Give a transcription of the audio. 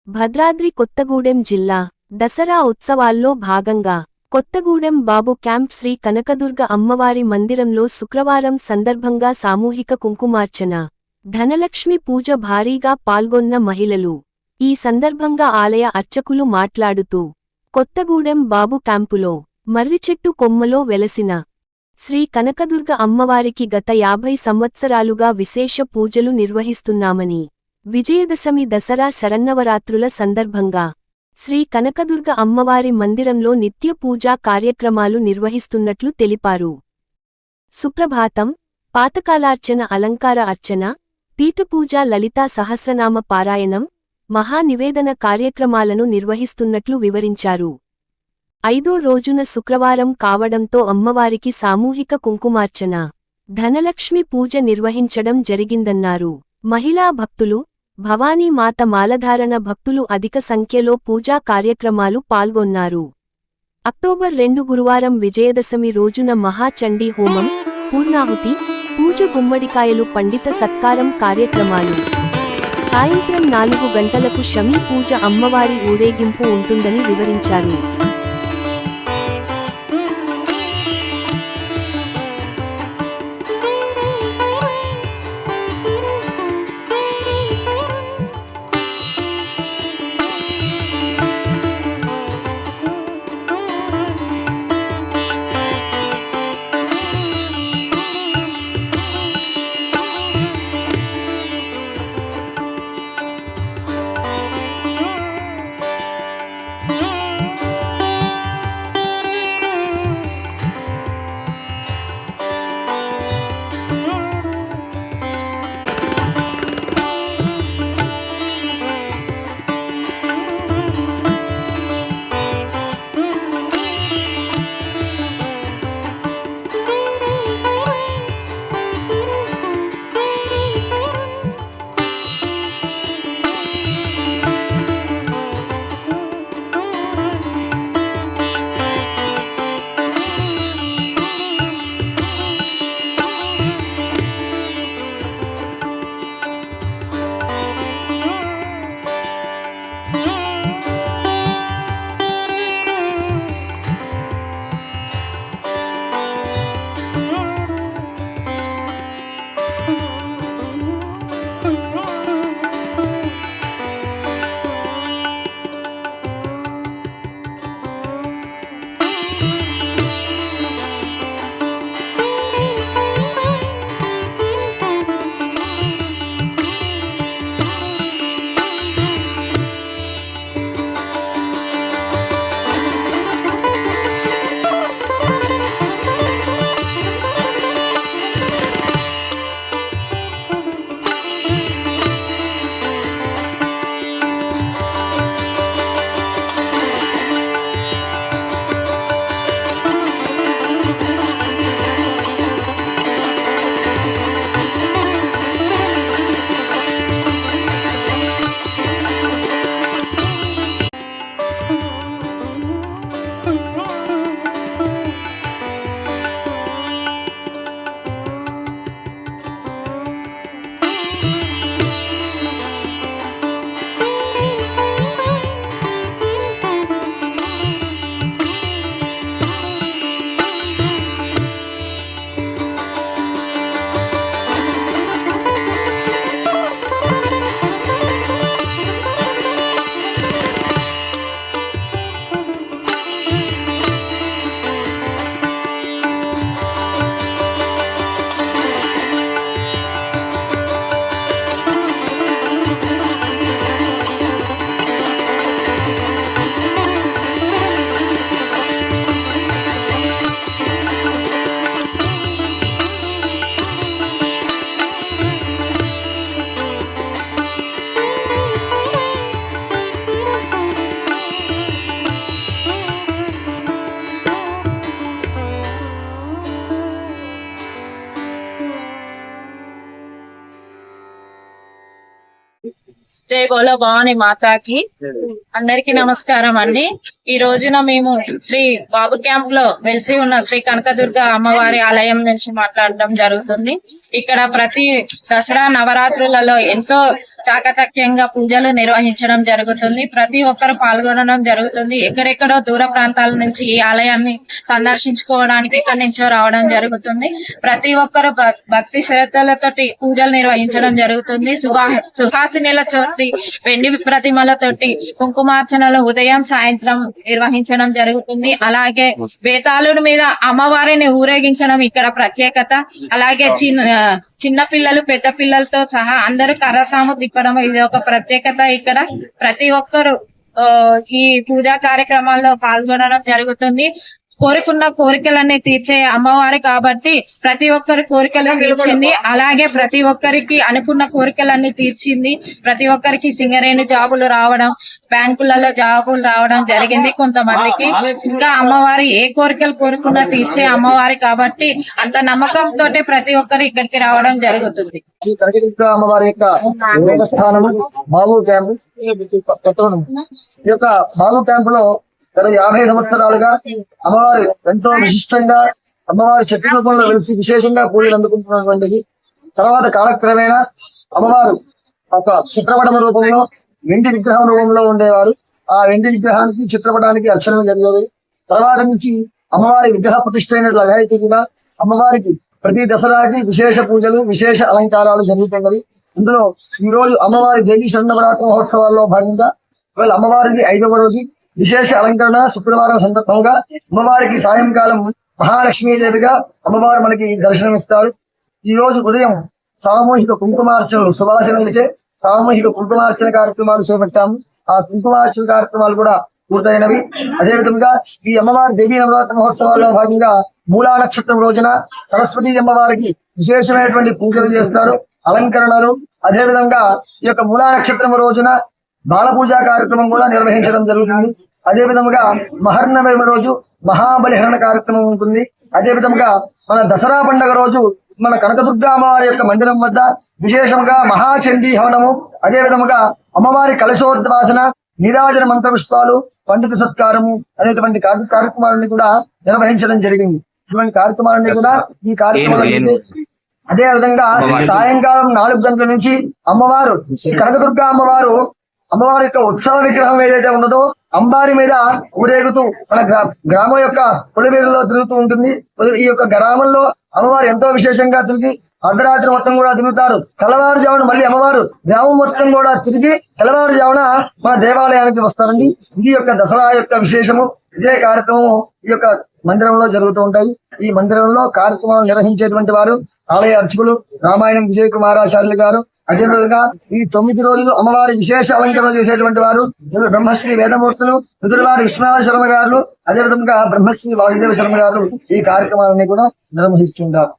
భద్రాద్రి కొత్తగూడెం జిల్లా దసరా ఉత్సవాల్లో భాగంగా కొత్తగూడెం బాబు క్యాంప్ శ్రీ కనకదుర్గ అమ్మవారి మందిరంలో శుక్రవారం సందర్భంగా సామూహిక కుంకుమార్చన, ధనలక్ష్మి పూజ భారీగా పాల్గొన్న మహిళలు. ఈ సందర్భంగా ఆలయ అర్చకులు మాట్లాడుతూ, కొత్తగూడెం బాబు క్యాంపులో మర్రిచెట్టు కొమ్మలో వెలసిన శ్రీ కనకదుర్గ అమ్మవారికి గత 50 సంవత్సరాలుగా విశేష పూజలు నిర్వహిస్తున్నామని, విజయదశమి దసరా శరన్నవరాత్రుల సందర్భంగా శ్రీ కనకదుర్గ అమ్మవారి మందిరంలో నిత్య పూజా కార్యక్రమాలు నిర్వహిస్తున్నట్లు తెలిపారు. సుప్రభాతం, పాతకాలార్చన, అలంకార అర్చన, పీఠపూజ, లలితా సహస్రనామ పారాయణం, మహానివేదన కార్యక్రమాలను నిర్వహిస్తున్నట్లు వివరించారు. 5వ రోజున శుక్రవారం కావడంతో అమ్మవారికి సామూహిక కుంకుమార్చన, ధనలక్ష్మి పూజ నిర్వహించడం జరిగిందన్నారు. మహిళా భక్తులు, భవానీ మాత మాలధారణ భక్తులు అధిక సంఖ్యలో పూజా కార్యక్రమాలు పాల్గొన్నారు. అక్టోబర్ 2 గురువారం విజయదశమి రోజున మహాచండీ హోమం, పూర్ణాహుతి, పూజ, గుమ్మడికాయలు, పండిత సత్కారం కార్యక్రమాలు. సాయంత్రం 4 గంటలకు షమీ పూజ, అమ్మవారి ఊరేగింపు ఉంటుందని వివరించారు. జై బోలో భవాని మాతాకి. అందరికీ నమస్కారం అండి. ఈ రోజున మేము శ్రీ బాబు క్యాంప్ లో వెలిసి ఉన్న శ్రీ కనకదుర్గ అమ్మవారి ఆలయం నుంచి మాట్లాడటం జరుగుతుంది. ఇక్కడ ప్రతి దసరా నవరాత్రులలో ఎంతో చాకచక్యంగా పూజలు నిర్వహించడం జరుగుతుంది. ప్రతి ఒక్కరు పాల్గొనడం జరుగుతుంది. ఎక్కడెక్కడో దూర ప్రాంతాల నుంచి ఈ ఆలయాన్ని సందర్శించుకోవడానికి ఇక్కడి నుంచో రావడం జరుగుతుంది. ప్రతి ఒక్కరు భక్తి శ్రద్ధలతోటి పూజలు నిర్వహించడం జరుగుతుంది. సుహాసినిలతోటి, వెండి ప్రతిమలతోటి కుంకుమార్చనలు ఉదయం సాయంత్రం నిర్వహించడం జరుగుతుంది. అలాగే బేతాళుడి మీద అమ్మవారిని ఊరేగించడం ఇక్కడ ప్రత్యేకత. అలాగే చిన్న పిల్లలు పెద్ద పిల్లలతో సహా అందరూ కర్రసాము తిప్పడం ఇది ఒక ప్రత్యేకత. ఇక్కడ ప్రతి ఒక్కరు ఈ పూజా కార్యక్రమాల్లో పాల్గొనడం జరుగుతుంది. కోరుకున్న కోరికలన్నీ తీర్చే అమ్మవారి కాబట్టి ప్రతి ఒక్కరి కోరికలు తీర్చింది. అలాగే ప్రతి ఒక్కరికి అనుకున్న కోరికలన్నీ తీర్చింది. ప్రతి ఒక్కరికి సింగరేణి జాబులు రావడం, బ్యాంకులలో జాబులు రావడం జరిగింది కొంతమందికి. ఇంకా అమ్మవారి ఏ కోరికలు కోరుకున్నా తీర్చే అమ్మవారి కాబట్టి అంత నమ్మకంతో ప్రతి ఒక్కరు ఇక్కడికి రావడం జరుగుతుంది. అమ్మవారి యొక్క స్థానము బాబు క్యాంపు. ఈ యొక్క బాబు క్యాంపు లో గత 50 సంవత్సరాలుగా అమ్మవారు ఎంతో విశిష్టంగా అమ్మవారి చెట్టు రూపంలో వెలిసి విశేషంగా పూజలు అందుకుంటున్నటువంటిది. తర్వాత కాలక్రమేణా అమ్మవారు ఒక చిత్రపటం రూపంలో వెండి విగ్రహం రూపంలో ఉండేవారు. ఆ వెండి విగ్రహానికి చిత్రపటానికి అర్చనలు జరిగేవి. తర్వాత నుంచి అమ్మవారి విగ్రహ ప్రతిష్ఠ అయినట్లుగా అయితే కూడా అమ్మవారికి ప్రతి దసరాకి విశేష పూజలు, విశేష అలంకారాలు జరుగుతున్నవి. ఇందులో ఈ రోజు అమ్మవారి దేవీ శరణవరాత్రి మహోత్సవాల్లో భాగంగా అమ్మవారికి 5వ రోజు విశేష అలంకరణ శుక్రవారం సందర్భంగా అమ్మవారికి సాయంకాలం మహాలక్ష్మీదేవిగా అమ్మవారు మనకి దర్శనమిస్తారు. ఈ రోజు ఉదయం సామూహిక కుంకుమార్చనలు, సువాసనలచే సామూహిక కుంకుమార్చన కార్యక్రమాలు చేపట్టాము. ఆ కుంకుమార్చన కార్యక్రమాలు కూడా పూర్తయినవి. అదేవిధంగా ఈ అమ్మవారి దేవీ నవరాత్రి మహోత్సవాల్లో భాగంగా మూలా నక్షత్రం రోజున సరస్వతి అమ్మవారికి విశేషమైనటువంటి పూజలు చేస్తారు, అలంకరణలు. అదేవిధంగా ఈ యొక్క మూలా నక్షత్రం రోజున బాల పూజా కార్యక్రమం కూడా నిర్వహించడం జరుగుతుంది. అదే విధముగా మహర్నవమి రోజు మహాబలిహరణ కార్యక్రమం ఉంటుంది. అదే విధముగా మన దసరా పండుగ రోజు మన కనకదుర్గా అమ్మవారి యొక్క మందిరం వద్ద విశేషంగా మహాచండీ హవనము, అదే విధముగా అమ్మవారి కలశోద్వాసన, నీరాజన మంత్ర పుష్పాలు, పండిత సత్కారము అనేటువంటి కార్యక్రమాలని కూడా నిర్వహించడం జరిగింది. ఇటువంటి కార్యక్రమాలన్నీ కూడా ఈ కార్యక్రమాలు. అదే విధంగా సాయంకాలం 4 గంటల నుంచి అమ్మవారు కనకదుర్గా అమ్మవారి యొక్క ఉత్సవ విగ్రహం ఏదైతే ఉన్నదో అంబారి మీద ఊరేగుతూ మన గ్రామం యొక్క పొలిమేరులో తిరుగుతూ ఉంటుంది. ఈ యొక్క గ్రామంలో అమ్మవారు ఎంతో విశేషంగా తిరిగి అర్ధరాత్రి మొత్తం కూడా తిరుగుతారు. తెల్లవారుజామున మళ్ళీ అమ్మవారు గ్రామం మొత్తం కూడా తిరిగి తెల్లవారుజామున మన దేవాలయానికి వస్తారండి. ఇది యొక్క దసరా యొక్క విశేషము. ఇదే కార్యక్రమం ఈ యొక్క మందిరంలో జరుగుతూ ఉంటాయి. ఈ మందిరంలో కార్యక్రమాలు నిర్వహించేటువంటి వారు ఆలయ అర్చకులు రామాయణం విజయ కుమారాచార్యులు గారు. అదేవిధంగా ఈ 9 రోజులు అమ్మవారి విశేష అలంకరణ చేసేటువంటి వారు బ్రహ్మశ్రీ వేదమూర్తులు, ఎదురువారి విశ్వనాథ శర్మ గారు, అదేవిధంగా బ్రహ్మశ్రీ వాసుదేవ శర్మ గారు ఈ కార్యక్రమాలన్నీ కూడా నిర్వహిస్తుంటారు.